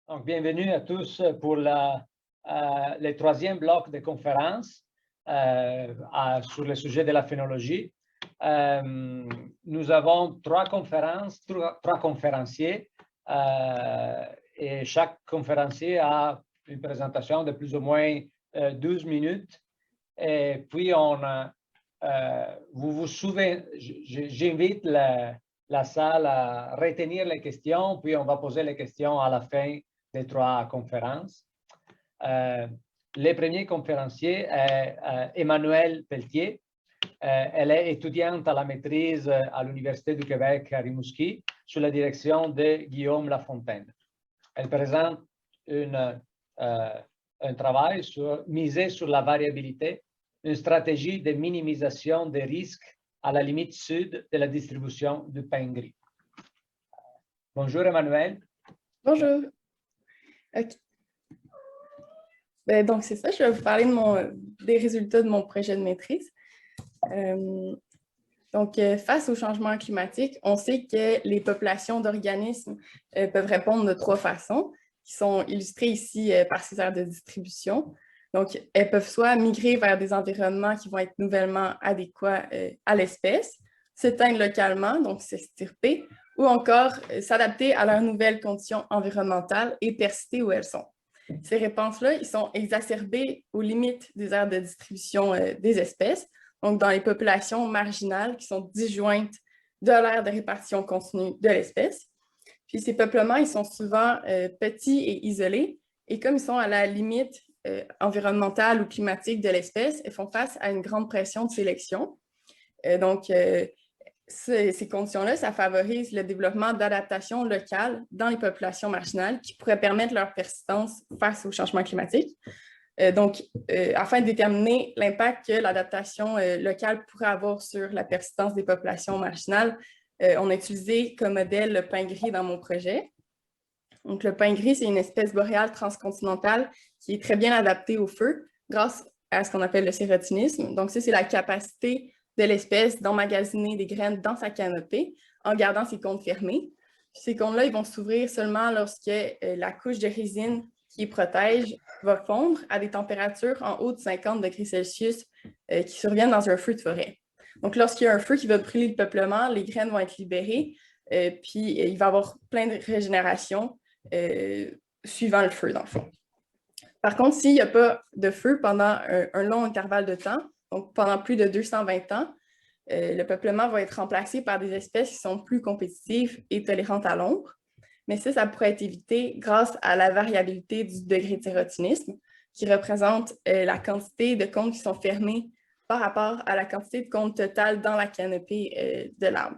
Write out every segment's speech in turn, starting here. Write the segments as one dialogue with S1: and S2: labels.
S1: Donc, bienvenue à tous pour le troisième bloc de conférence sur le sujet de la phénologie. Nous avons trois conférenciers et chaque conférencier a une présentation de plus ou moins 12 minutes. Et puis, vous vous souvenez, j'invite la salle à retenir les questions, puis on va poser les questions à la fin des trois conférences. Le premier conférencier est Emmanuelle Pelletier. Elle est étudiante à la maîtrise à l'Université du Québec à Rimouski sous la direction de Guillaume Lafontaine. Elle présente un travail misé sur la variabilité, une stratégie de minimisation des risques à la limite sud de la distribution du pain gris. Bonjour Emmanuelle.
S2: Bonjour. Okay. Donc, c'est ça, je vais vous parler des résultats de mon projet de maîtrise. Face au changement climatique, on sait que les populations d'organismes peuvent répondre de trois façons, qui sont illustrées ici par ces aires de distribution. Donc, elles peuvent soit migrer vers des environnements qui vont être nouvellement adéquats à l'espèce, s'éteindre localement, donc s'extirper, ou encore s'adapter à leurs nouvelles conditions environnementales et persister où elles sont. Ces réponses-là, ils sont exacerbées aux limites des aires de distribution des espèces, donc dans les populations marginales qui sont disjointes de l'aire de répartition continue de l'espèce. Puis ces peuplements, ils sont souvent petits et isolés, et comme ils sont à la limite environnementale ou climatique de l'espèce, ils font face à une grande pression de sélection. Ces conditions-là, ça favorise le développement d'adaptations locales dans les populations marginales qui pourraient permettre leur persistance face au changement climatique. Afin de déterminer l'impact que l'adaptation locale pourrait avoir sur la persistance des populations marginales, on a utilisé comme modèle le pin gris dans mon projet. Donc, le pin gris, c'est une espèce boréale transcontinentale qui est très bien adaptée au feu grâce à ce qu'on appelle le sérotinisme. Donc, ça, c'est la capacité de l'espèce d'emmagasiner des graines dans sa canopée en gardant ses cônes fermés. Ces cônes-là, ils vont s'ouvrir seulement lorsque la couche de résine qui les protège va fondre à des températures en haut de 50 degrés Celsius qui surviennent dans un feu de forêt. Donc, lorsqu'il y a un feu qui va brûler le peuplement, les graines vont être libérées, puis il va y avoir plein de régénération suivant le feu, dans le fond. Par contre, s'il n'y a pas de feu pendant un long intervalle de temps, donc pendant plus de 220 ans, le peuplement va être remplacé par des espèces qui sont plus compétitives et tolérantes à l'ombre. Mais ça pourrait être évité grâce à la variabilité du degré de sérotinisme, qui représente la quantité de cônes qui sont fermés par rapport à la quantité de cônes totale dans la canopée de l'arbre.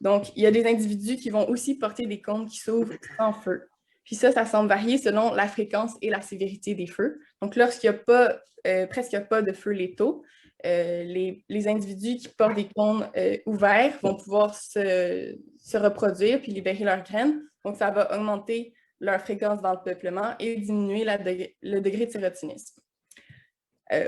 S2: Donc, il y a des individus qui vont aussi porter des cônes qui s'ouvrent sans feu. Puis ça semble varier selon la fréquence et la sévérité des feux. Donc, lorsqu'il n'y a presque pas de feux létaux, les individus qui portent des cônes ouverts vont pouvoir se reproduire puis libérer leurs graines. Donc, ça va augmenter leur fréquence dans le peuplement et diminuer le degré de sérotinisme.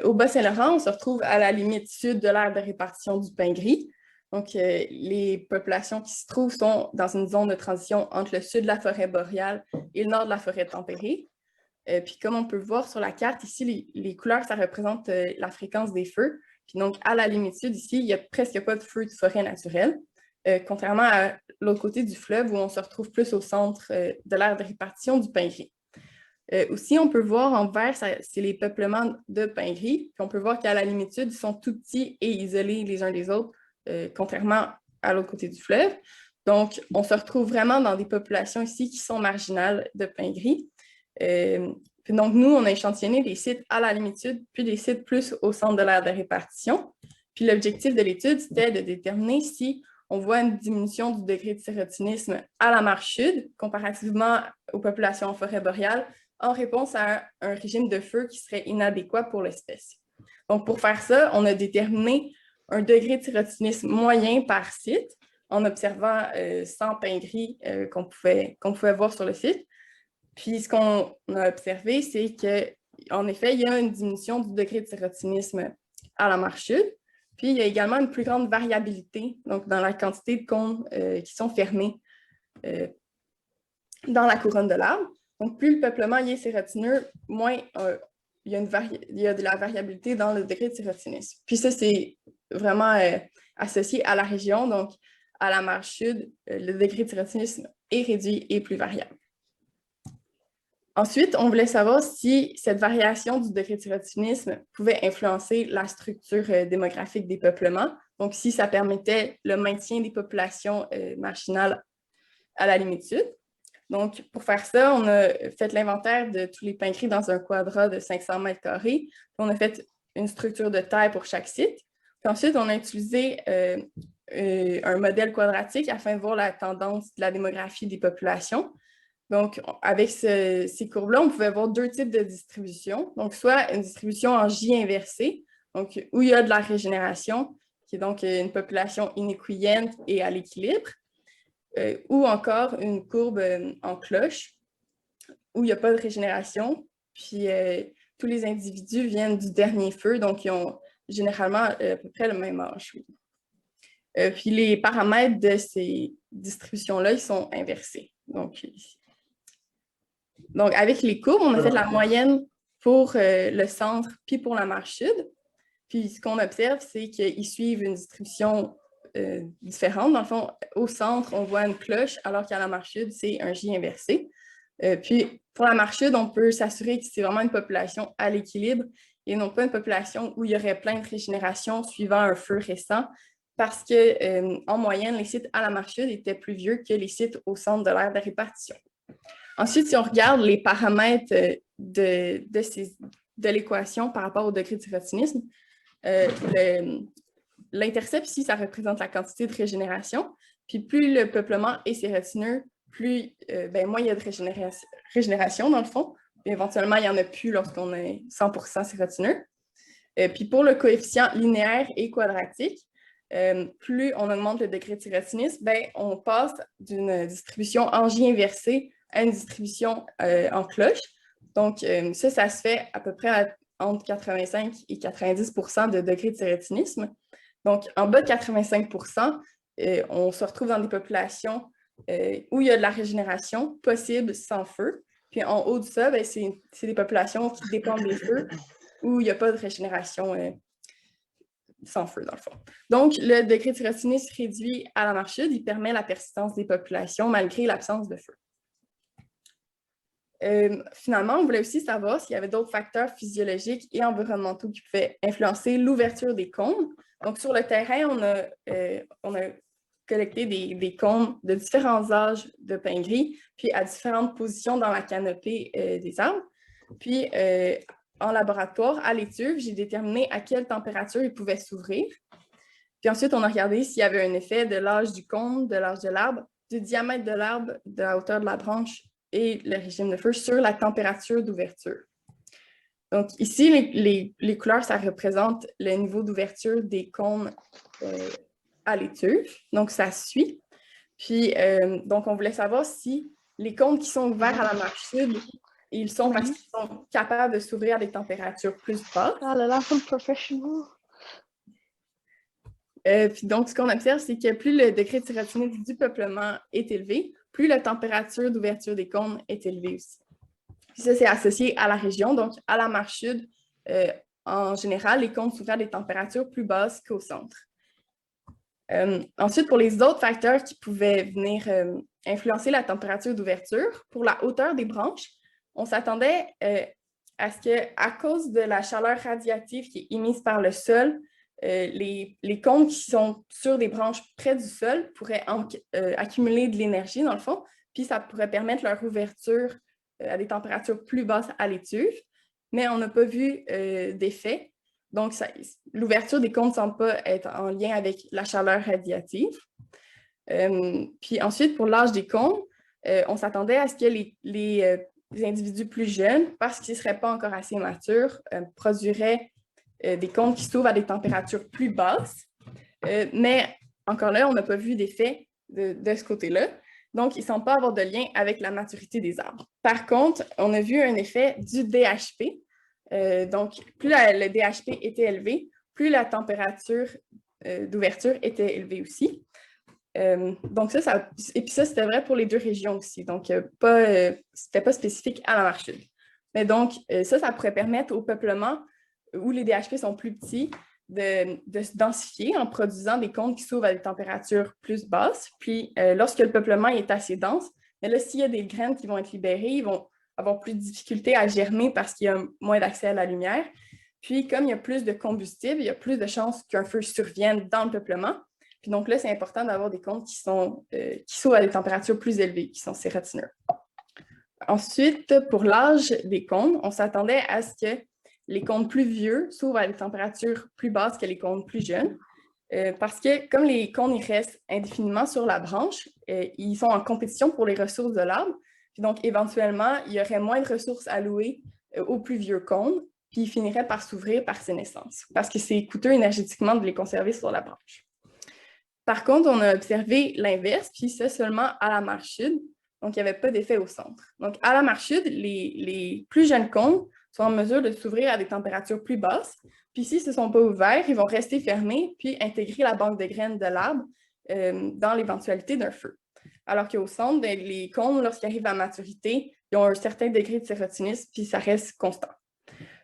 S2: Au Bas-Saint-Laurent, on se retrouve à la limite sud de l'aire de répartition du pin gris. Donc, les populations qui se trouvent sont dans une zone de transition entre le sud de la forêt boréale et le nord de la forêt tempérée. Puis, comme on peut voir sur la carte, ici, les couleurs, ça représente la fréquence des feux. Puis donc, à la limite sud, ici, il n'y a presque pas de feux de forêt naturelle, contrairement à l'autre côté du fleuve où on se retrouve plus au centre de l'aire de répartition du pin gris. Aussi, on peut voir en vert, c'est les peuplements de pin gris. Puis on peut voir qu'à la limite sud, ils sont tout petits et isolés les uns des autres, contrairement à l'autre côté du fleuve. Donc, on se retrouve vraiment dans des populations ici qui sont marginales de pin gris. Puis donc, nous, on a échantillonné des sites à la limite sud, puis des sites plus au centre de l'aire de répartition. Puis l'objectif de l'étude, c'était de déterminer si on voit une diminution du degré de sérotinisme à la marge sud, comparativement aux populations en forêt boréale, en réponse à un régime de feu qui serait inadéquat pour l'espèce. Donc, pour faire ça, on a déterminé un degré de sérotinisme moyen par site en observant 100 pins gris qu'on pouvait voir sur le site. Puis, ce qu'on a observé, c'est qu'en effet, il y a une diminution du degré de sérotinisme à la marge sud. Puis, il y a également une plus grande variabilité donc, dans la quantité de cônes qui sont fermés dans la couronne de l'arbre. Donc, plus le peuplement est sérotineux, moins il y a de la variabilité dans le degré de sérotinisme. Puis ça, c'est vraiment associé à la région. Donc, à la marge sud, le degré de sérotinisme est réduit et plus variable. Ensuite, on voulait savoir si cette variation du degré de sérotinisme pouvait influencer la structure démographique des peuplements. Donc, si ça permettait le maintien des populations marginales à la limite sud. Donc, pour faire ça, on a fait l'inventaire de tous les pins gris dans un quadrat de 500 mètres carrés. On a fait une structure de taille pour chaque site. Puis ensuite, on a utilisé un modèle quadratique afin de voir la tendance de la démographie des populations. Donc, avec ces courbes-là, on pouvait voir deux types de distribution. Donc, soit une distribution en J inversée, donc où il y a de la régénération, qui est donc une population inéquilibre et à l'équilibre, ou encore une courbe en cloche, où il n'y a pas de régénération. Puis, tous les individus viennent du dernier feu, donc ils ont généralement à peu près le même âge. Puis, les paramètres de ces distributions-là, ils sont inversés. Donc, avec les courbes, on a fait la moyenne pour le centre puis pour la marge sud. Puis, ce qu'on observe, c'est qu'ils suivent une distribution différente. Dans le fond, au centre, on voit une cloche, alors qu'à la marge sud, c'est un J inversé. Puis, pour la marge sud, on peut s'assurer que c'est vraiment une population à l'équilibre et non pas une population où il y aurait plein de régénération suivant un feu récent, parce qu'en moyenne, les sites à la marge sud étaient plus vieux que les sites au centre de l'aire de répartition. Ensuite, si on regarde les paramètres de l'équation par rapport au degré de sérotinisme, l'intercept ici, ça représente la quantité de régénération. Puis plus le peuplement est sérotineux, moins il y a de régénération dans le fond. Puis éventuellement, il n'y en a plus lorsqu'on est 100% sérotineux. Puis pour le coefficient linéaire et quadratique, plus on augmente le degré de sérotinisme, on passe d'une distribution en J inversée à une distribution en cloche. Donc, ça se fait à peu près entre 85 et 90% de degré de sérotinisme. Donc, en bas de 85%, on se retrouve dans des populations où il y a de la régénération possible sans feu. Puis en haut de ça, c'est des populations qui dépendent des feux où il n'y a pas de régénération sans feu, dans le fond. Donc, le degré de sérotinisme réduit à la marge sud, il permet la persistance des populations malgré l'absence de feu. Finalement, on voulait aussi savoir s'il y avait d'autres facteurs physiologiques et environnementaux qui pouvaient influencer l'ouverture des cônes. Donc, sur le terrain, on a collecté des cônes de différents âges de pins gris, puis à différentes positions dans la canopée des arbres. Puis, en laboratoire, à l'étuve, j'ai déterminé à quelle température ils pouvaient s'ouvrir. Puis ensuite, on a regardé s'il y avait un effet de l'âge du cône, de l'âge de l'arbre, du diamètre de l'arbre, de la hauteur de la branche et le régime de feu sur la température d'ouverture. Donc ici, les couleurs, ça représente le niveau d'ouverture des cônes à l'étuve. Donc ça suit. Puis donc on voulait savoir si les cônes qui sont ouverts à la marge sud, ils sont parce qu'ils sont capables de s'ouvrir à des températures plus basses.
S3: Ah là là, full professional.
S2: Puis donc, ce qu'on observe, c'est que plus le degré de sérotinisme du peuplement est élevé, plus la température d'ouverture des cônes est élevée aussi. Puis ça, c'est associé à la région. Donc, à la marge sud, en général, les cônes s'ouvrent à des températures plus basses qu'au centre. Ensuite, pour les autres facteurs qui pouvaient venir influencer la température d'ouverture, pour la hauteur des branches, on s'attendait à ce qu'à cause de la chaleur radiative qui est émise par le sol, les cônes qui sont sur des branches près du sol pourraient accumuler de l'énergie, dans le fond, puis ça pourrait permettre leur ouverture à des températures plus basses à l'étuve, mais on n'a pas vu d'effet. Donc, l'ouverture des cônes ne semble pas être en lien avec la chaleur radiative. Puis ensuite, pour l'âge des cônes, on s'attendait à ce que les individus plus jeunes, parce qu'ils ne seraient pas encore assez matures, produiraient des cônes qui s'ouvrent à des températures plus basses. Mais encore là, on n'a pas vu d'effet de ce côté-là. Donc, il ne semble pas avoir de lien avec la maturité des arbres. Par contre, on a vu un effet du DHP. Donc, plus le DHP était élevé, plus la température d'ouverture était élevée aussi. Donc et puis ça, c'était vrai pour les deux régions aussi. Donc, c'était pas spécifique à la Marche Sud. Mais donc, ça pourrait permettre au peuplement où les DHP sont plus petits de se densifier en produisant des cônes qui s'ouvrent à des températures plus basses. Puis, lorsque le peuplement est assez dense, mais là, s'il y a des graines qui vont être libérées, ils vont avoir plus de difficultés à germer parce qu'il y a moins d'accès à la lumière. Puis, comme il y a plus de combustible, il y a plus de chances qu'un feu survienne dans le peuplement. Puis donc là, c'est important d'avoir des cônes qui s'ouvrent à des températures plus élevées, qui sont sérotineux. Ensuite, pour l'âge des cônes, on s'attendait à ce que les cônes plus vieux s'ouvrent à des températures plus basses que les cônes plus jeunes. Parce que comme les cônes ils restent indéfiniment sur la branche, ils sont en compétition pour les ressources de l'arbre. Puis donc, éventuellement, il y aurait moins de ressources allouées aux plus vieux cônes, puis ils finiraient par s'ouvrir par ces naissances, parce que c'est coûteux énergétiquement de les conserver sur la branche. Par contre, on a observé l'inverse, puis ça seulement à la Marche Sud. Donc, il n'y avait pas d'effet au centre. Donc, à la Marche Sud, les plus jeunes cônes sont en mesure de s'ouvrir à des températures plus basses. Puis, s'ils ne se sont pas ouverts, ils vont rester fermés, puis intégrer la banque de graines de l'arbre dans l'éventualité d'un feu. Alors qu'au centre, les cônes, lorsqu'ils arrivent à maturité, ils ont un certain degré de sérotonisme, puis ça reste constant.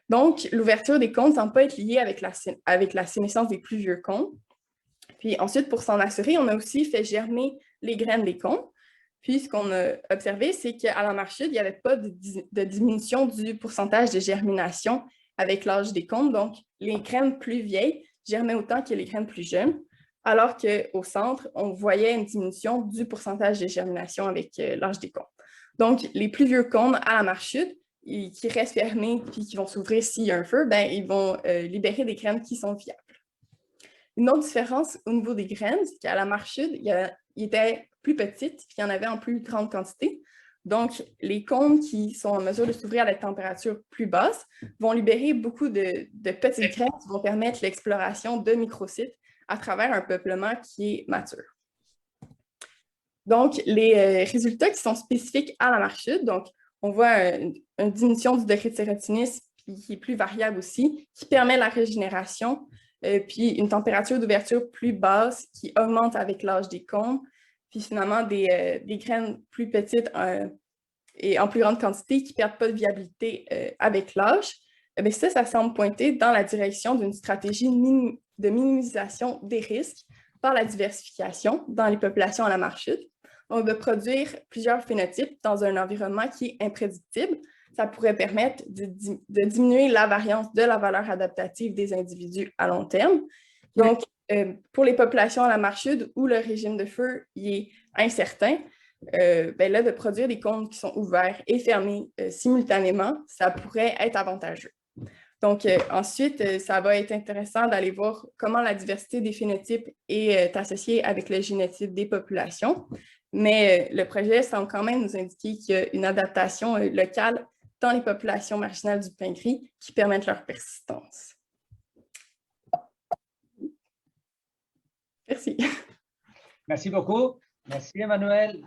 S2: Donc, l'ouverture des cônes ne semble pas être liée avec la sénescence des plus vieux cônes. Puis ensuite, pour s'en assurer, on a aussi fait germer les graines des cônes. Puis ce qu'on a observé, c'est qu'à la Marche Sud, il n'y avait pas de diminution du pourcentage de germination avec l'âge des cônes. Donc, les graines plus vieilles germaient autant que les graines plus jeunes, alors qu'au centre, on voyait une diminution du pourcentage de germination avec l'âge des cônes. Donc, les plus vieux cônes à la Marche Sud, qui restent fermés puis qui vont s'ouvrir s'il y a un feu, ben, ils vont libérer des graines qui sont viables. Une autre différence au niveau des graines, c'est qu'à la Marche Sud, il était plus petite, puis il y en avait en plus grande quantité. Donc, les cônes qui sont en mesure de s'ouvrir à des températures plus basses vont libérer beaucoup de petites graines qui vont permettre l'exploration de microcytes à travers un peuplement qui est mature. Donc, les résultats qui sont spécifiques à la Marche Sud, donc on voit une diminution du degré de sérotonisme qui est plus variable aussi, qui permet la régénération, puis une température d'ouverture plus basse qui augmente avec l'âge des cônes, puis finalement des graines plus petites et en plus grande quantité qui ne perdent pas de viabilité avec l'âge. Ça semble pointer dans la direction d'une stratégie de minimisation des risques par la diversification dans les populations à la Marche Sud. Donc, de produire plusieurs phénotypes dans un environnement qui est imprédictible, ça pourrait permettre de diminuer la variance de la valeur adaptative des individus à long terme. Donc, pour les populations à la Marche Sud où le régime de feu est incertain, de produire des cônes qui sont ouverts et fermés simultanément, ça pourrait être avantageux. Donc, ensuite, ça va être intéressant d'aller voir comment la diversité des phénotypes est associée avec le génotype des populations. Mais le projet semble quand même nous indiquer qu'il y a une adaptation locale dans les populations marginales du pin gris qui permettent leur persistance. Merci.
S1: Merci beaucoup. Merci, Emmanuel.